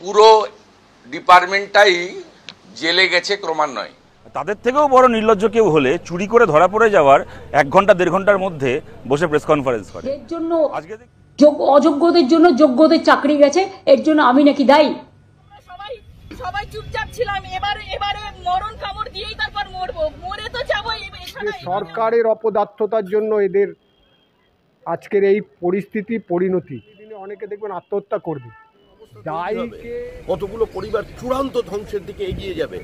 পুরো ডিপার্টমেন্টটাই জেলে গেছে ক্রমান্বয়ে। তাদের থেকেও বড় নির্লজ্জ কেউ হলে চুরি করে ধরা পড়ে যাওয়ার 1 ঘন্টা 1.5 ঘন্টার মধ্যে বসে প্রেস কনফারেন্স করে। এর জন্য অযোগ্যদের জন্য যোগ্যদের চাকরি গেছে, এর জন্য আমি নাকি দায়ী। সবাই চুপচাপ ছিলাম, এবারে মরণ কামড় দিয়েই তারপর মরবো, মরে তো যাবো। সরকারের অপদার্থতার জন্য এদের আজকের এই পরিস্থিতি পরিণতি। অনেকে দেখবেন আত্মহত্যা করবে, কতগুলো পরিবার চূড়ান্ত ধ্বংসের দিকে এগিয়ে যাবে,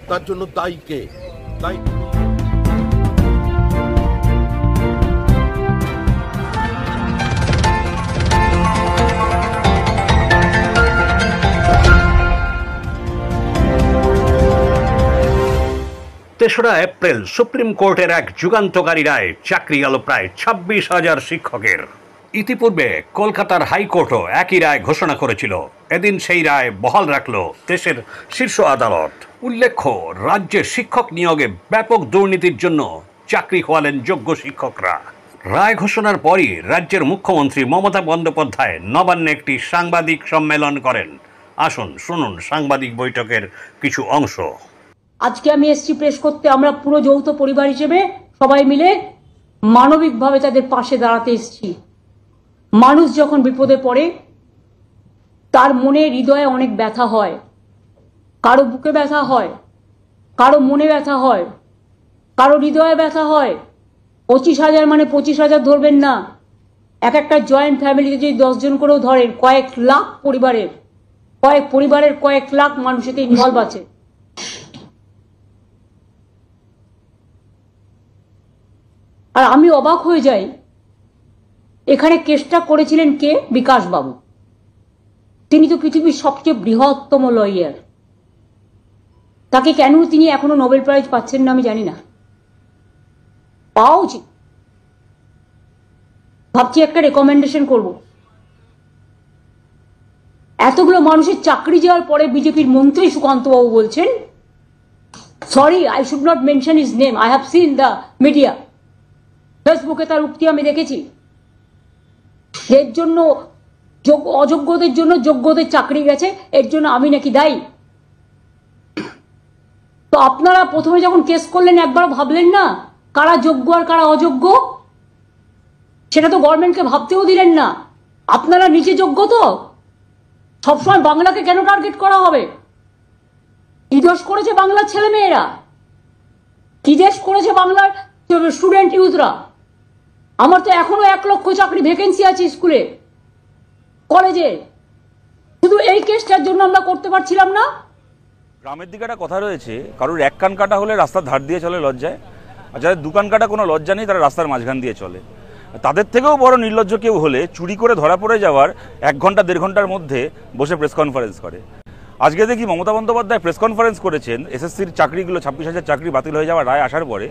তার জন্য দায়ী কে? দায়ী তেসরা এপ্রিল সুপ্রিম কোর্টের এক যুগান্তকারী রায় চাকরি গেল প্রায় 26,000 শিক্ষকের। ইতিপূর্বে কলকাতার হাইকোর্টও একই রায় ঘোষণা করেছিল। এদিন সেই রায় বহাল রাখল দেশের শীর্ষ আদালত। উল্লেখ্য, রাজ্যে শিক্ষক নিয়োগে ব্যাপক দুর্নীতির জন্য চাকরি খোয়ালেন যোগ্য শিক্ষকরা। রায় ঘোষণার পরই রাজ্যের মুখ্যমন্ত্রী মমতা বন্দ্যোপাধ্যায় নবান্নে একটি সাংবাদিক সম্মেলন করেন। আসুন শুনুন সাংবাদিক বৈঠকের কিছু অংশ। আজকে আমি এসছি প্রেস করতে, আমরা পুরো যৌথ পরিবার হিসেবে সবাই মিলে মানবিকভাবে তাদের পাশে দাঁড়াতে এসছি। মানুষ যখন বিপদে পড়ে তার মনে হৃদয়ে অনেক ব্যথা হয়, কারো বুকে ব্যথা হয়, কারো মনে ব্যথা হয়, কারো হৃদয়ে ব্যথা হয়। 25,000 মানে 25,000 ধরবেন না, একটা জয়েন্ট ফ্যামিলিতে যদি 10 জন করেও ধরেন, কয়েক পরিবারের কয়েক লাখ মানুষেতে ইনভলভ আছে। আর আমি অবাক হয়ে যাই, এখানে কেসটা করেছিলেন কে? বিকাশ বাবু। তিনি তো পৃথিবীর সবচেয়ে বৃহত্তম লয়ার। তাকে কেন তিনি এখনো নোবেল প্রাইজ পাচ্ছেন না আমি জানি না, পাওয়া উচিত। ভাবছি একটা রেকমেন্ডেশন করব। এতগুলো মানুষের চাকরি যাওয়ার পরে বিজেপির মন্ত্রী সুকান্ত বাবু বলছেন, sorry I should not mention his name, I have seen the media, ফেসবুকে তার উক্তি আমি দেখেছি, এর জন্য অযোগ্যদের জন্য যোগ্যদের চাকরি গেছে, এর জন্য আমি নাকি দায়ী। তো আপনারা প্রথমে যখন কেস করলেন একবার ভাবলেন না কারা যোগ্য আর কারা অযোগ্য? সেটা তো গভর্নমেন্টকে ভাবতেও দিলেন না। আপনারা নিজে যোগ্য তো? সবসময় বাংলাকে কেন টার্গেট করা হবে? কি দোষ করেছে বাংলার ছেলে মেয়েরা? কি দেশ করেছে বাংলার স্টুডেন্ট ইউথরা? আমার তো এখনো 1 লক্ষ চাকরি ভ্যাকেন্সি আছে স্কুলে, কলেজে। শুধু এই কেসটার জন্য আমরা করতে পারছিলাম না। গ্রামের দিকে একটা কথা রয়েছে, কারোর 1 কান কাটা হলে রাস্তার ধার দিয়ে চলে লজ্জায়, আর যাদের 2 কান কাটা কোনো লজ্জা নেই তারা রাস্তার মাঝখান দিয়ে চলে। তাদের থেকেও বড় নির্লজ্জ কেউ হলে চুরি করে ধরা পড়ে যাওয়ার 1 ঘন্টা 1.5 ঘন্টার মধ্যে বসে প্রেস কনফারেন্স করে। আজকে দেখি মমতা বন্দ্যোপাধ্যায় প্রেস কনফারেন্স করেছেন এসএসসির চাকরিগুলো 26,000 চাকরি বাতিল হয়ে যাওয়ার রায় আসার পরে।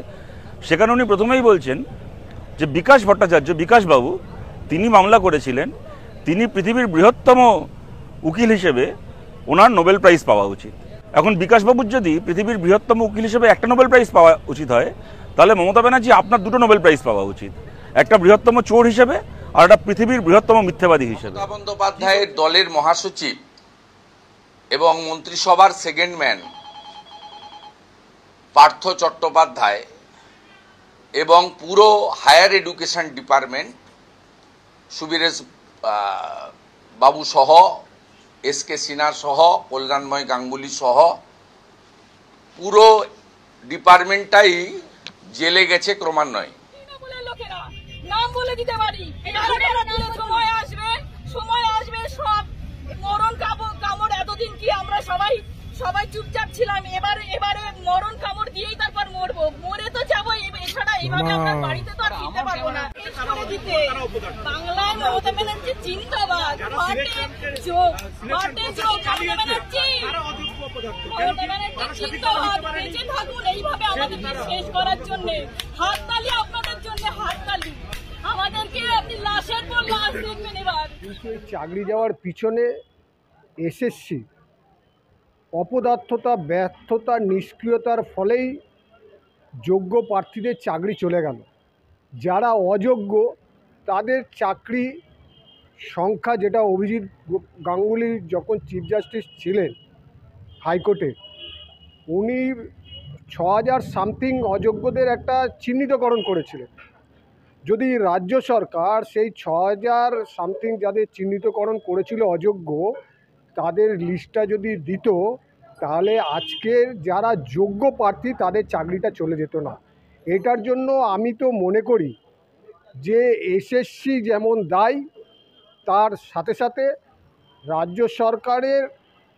সেখানে উনি প্রথমেই বলছেন যে বিকাশ ভট্টাচার্য, বিকাশবাবু, তিনি মামলা করেছিলেন, তিনি পৃথিবীর বৃহত্তম উকিল হিসেবে ওনার নোবেল প্রাইজ পাওয়া উচিত। এখন বিকাশবাবুর যদি পৃথিবীর বৃহত্তম উকিল হিসেবে একটা নোবেল প্রাইজ পাওয়া উচিত হয়, তাহলে মমতা ব্যানার্জি আপনার 2টো নোবেল প্রাইজ পাওয়া উচিত, একটা বৃহত্তম চোর হিসেবে আর একটা পৃথিবীর বৃহত্তম মিথ্যাবাদী হিসেবে। মমতা বন্দ্যোপাধ্যায়ের দলের মহাসচিব এবং মন্ত্রিসভার সেকেন্ড ম্যান পার্থ চট্টোপাধ্যায় এবং পুরো হায়ার এডুকেশন ডিপার্টমেন্ট, সুবীরেশ বাবু সহ, এসকে সিনহা সহ, কল্যাণময় গাঙ্গুলি সহ পুরো ডিপার্টমেন্টটাই জেলে গেছে ক্রমান্বয়ে। নাম বলে দিতে পারি, সময় আসবে সব মরণ কামড়। এতদিন কি আমরা সবাই চুপচাপ ছিলাম, এবারে মরণ কামড় দিয়েই তারপর মরবো, মরে তো যাবো। এছাড়া এইভাবে আমরা বাড়িতে তো আর ফিরতে পারবো না। বাংলায় মমতা ব্যানার্জি জিন্দাবাদ, বেঁচে থাকুন এইভাবে আমাদেরকে শেষ করার জন্য। হাততালি আপনাদের জন্য, হাততালি। আমাদেরকে আপনি লাশের পর লাশ দেখবেন এবার। চাকরি যাওয়ার পিছনে এসএসসি অপদার্থতা, ব্যর্থতা, নিষ্ক্রিয়তার ফলেই যোগ্য প্রার্থীদের চাকরি চলে গেল। যারা অযোগ্য তাদের চাকরি সংখ্যা, যেটা অভিজিৎ গাঙ্গুলি যখন চিফ জাস্টিস ছিলেন হাইকোর্টে, উনি 6000 সামথিং অযোগ্যদের একটা চিহ্নিতকরণ করেছিলেন। যদি রাজ্য সরকার সেই 6000 সামথিং যাদের চিহ্নিতকরণ করেছিল অযোগ্য, তাদের লিস্টটা যদি দিত, তাহলে আজকের যারা যোগ্য প্রার্থী তাদের চাকরিটা চলে যেত না। এটার জন্য আমি তো মনে করি যে এসএসসি যেমন দায়ী, তার সাথে সাথে রাজ্য সরকারের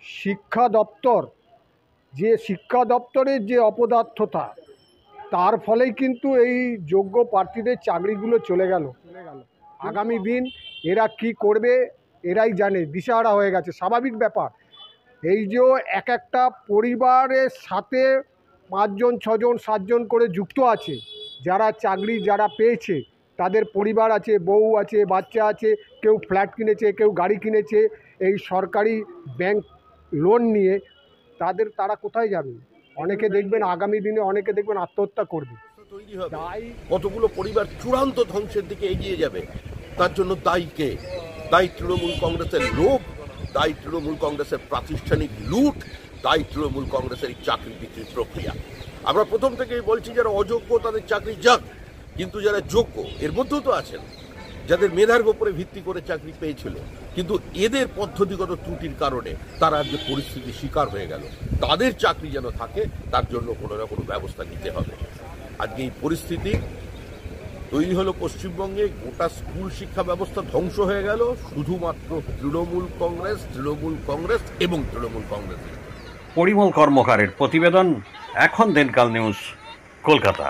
শিক্ষা দপ্তর, যে শিক্ষা দপ্তরের যে অপদার্থতা, তার ফলেই কিন্তু এই যোগ্য প্রার্থীদের চাকরিগুলো চলে গেল। আগামী দিন এরা কি করবে এরাই জানে, দিশাহারা হয়ে গেছে, স্বাভাবিক ব্যাপার। এই যে একটা পরিবারের সাথে 5 জন 6 জন 7 জন করে যুক্ত আছে, যারা চাকরি যারা পেয়েছে, তাদের পরিবার আছে, বউ আছে, বাচ্চা আছে, কেউ ফ্ল্যাট কিনেছে, কেউ গাড়ি কিনেছে এই সরকারি ব্যাংক লোন নিয়ে, তারা কোথায় যাবে? অনেকে দেখবেন আগামী দিনে অনেকে দেখবেন আত্মহত্যা করবে। তৈরি হবে, কতগুলো পরিবার চূড়ান্ত ধ্বংসের দিকে এগিয়ে যাবে, তার জন্য দায়ী কে? দায়ী তৃণমূল কংগ্রেসের লোভ, দায়ী তৃণমূল কংগ্রেসের প্রাতিষ্ঠানিক লুট, দায়ী তৃণমূল কংগ্রেসের এই চাকরি বিক্রির প্রক্রিয়া। আমরা প্রথম থেকেই বলছি, যারা অযোগ্য তাদের চাকরি যাক, কিন্তু যারা যোগ্য এর মধ্যেও তো আছেন যাদের মেধার উপরে ভিত্তি করে চাকরি পেয়েছিল, কিন্তু এদের পদ্ধতিগত ত্রুটির কারণে তারা আজকে পরিস্থিতির শিকার হয়ে গেল। তাদের চাকরি যেন থাকে, তার জন্য কোনো না কোনো ব্যবস্থা নিতে হবে। আজকে এই পরিস্থিতি তৈরি হলো পশ্চিমবঙ্গে, গোটা স্কুল শিক্ষা ব্যবস্থা ধ্বংস হয়ে গেল শুধুমাত্র তৃণমূল কংগ্রেস এবং তৃণমূল কংগ্রেস। পরিমল কর্মকারের প্রতিবেদন, এখন দিনকাল নিউজ, কলকাতা।